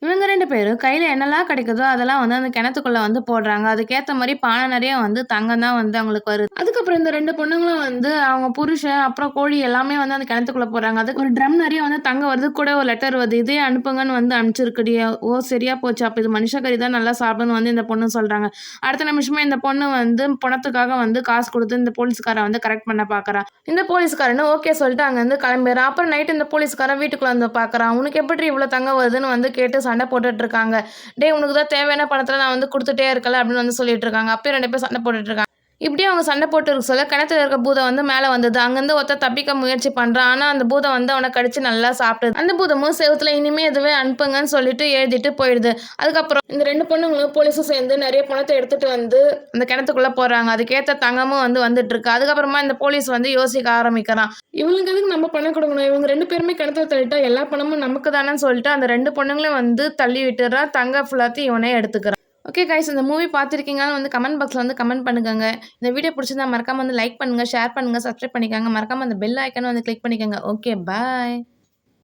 இவங்க 2 பேரும் கையில என்னலாம் கிடைக்குதோ, அதெல்லாம் வந்து அந்த கிணத்துக்குள்ள வந்து போடுறாங்க. அதுக்கேத்த மாரி பானை நெறைய வந்து தங்கம் தான் வந்து அவங்களுக்கு வருது. அதுக்கப்புறம் இந்த 2 பொண்ணுங்களும் வந்து அவங்க புருஷன், அப்புறம் கோழி எல்லாமே வந்து அந்த கிணத்துக்குள்ள போடுறாங்க. அதுக்கு ஒரு ட்ரம் நெறைய வந்து தங்கம் வருது. கூட ஒரு லெட்டர் வருது. இதே அனுப்புங்கன்னு வந்து அனுப்பிச்சிருக்குடி. ஓ! சரியா போச்சு. அப்ப இது மனுஷ கறி தான் நல்லா சாப்பிடுன்னு வந்து இந்த பொண்ணு சொல்றாங்க. அடுத்த நிமிஷமே இந்த பொண்ணு வந்து பணத்துக்காக வந்து காசு குடுத்து இந்த போலீஸ்காரன் வந்து கரெக்ட் பண்ண பார்க்குறா. இந்த போலீஸ்காரனும் ஓகே சொல்லிட்டு அங்கருந்து கிளம்பிர்றான். அப்புறம் நைட் இந்த போலீஸ்காரன் வீட்டுக்குள்ள வந்து பார்க்குறான். "உனக்கு எப்புட்ரி இவ்ளோ தங்கம் வருதுன்னு?" வந்து கேட்டு சண்டை போட்டுட்டு இருக்காங்க. "டேய் உனக்கு தான் தேவையான பணத்தலாம் நான் வந்து குடுத்துட்டே இருக்கல" அப்படின்னு வந்து சொல்லிட்டு இருக்காங்க. அப்பயும் 2 பேரும் சண்டை போட்டுட்டு இருக்காங்க. இப்படியே அவங்க சண்டை போட்டு இருக்க சொல்ல கிணத்துல இருக்க பூதம் வந்து மேல வந்தது. அங்கருந்து ஒருத்தன் தப்பிக்க முயற்சி பண்றான். ஆனா அந்த பூதம் வந்து அவன கடிச்சு நல்லா சாப்பிடுது. அந்த பூதமும் செவுத்துல இனிமே இதுவே அனுப்புங்கன்னு சொல்லிட்டு எழுதிட்டு போயிடுது. அதுக்கப்புறம் இந்த 2 பொண்ணுங்களும் போலீஸும் சேர்ந்து நெறைய பணத்த எடுத்துட்டு வந்து அந்த கிணத்துக்குள்ள போடுறாங்க. அதுக்கேத்த தங்கமும் வந்து வந்துட்டு இருக்கு. அதுக்கப்புறமா இந்த போலீஸ் வந்து யோசிக்க ஆரம்பிக்கிறான். இவங்களுக்கு எதுக்கு நம்ம பணம் குடுக்கணும்? இவங்க 2 பேருமே கிணத்துல தள்ளிட்டா எல்லா பணமும் நமக்கு தானேன்னு சொல்லிட்டு அந்த 2 பொண்ணுங்களையும் வந்து தள்ளி விட்டுர்றான். தங்கம் ஃபுல்லாத்தையும் இவனே எடுத்துக்கிறான். ஓகே கைஸ், இந்த மூவி பார்த்துருக்கீங்களான்னு வந்து கமெண்ட் பாக்ஸ்ல வந்து கமெண்ட் பண்ணுங்கங்க. இந்த வீடியோ பிடிச்சிருந்தா மறக்காம வந்து லைக் பண்ணுங்க, ஷேர் பண்ணுங்க, சப்ஸ்கிரைப் பண்ணிக்கோங்க. மறக்காம அந்த பெல் ஐகான வந்து கிளிக் பண்ணிக்கோங்க. ஓகே, பாய்.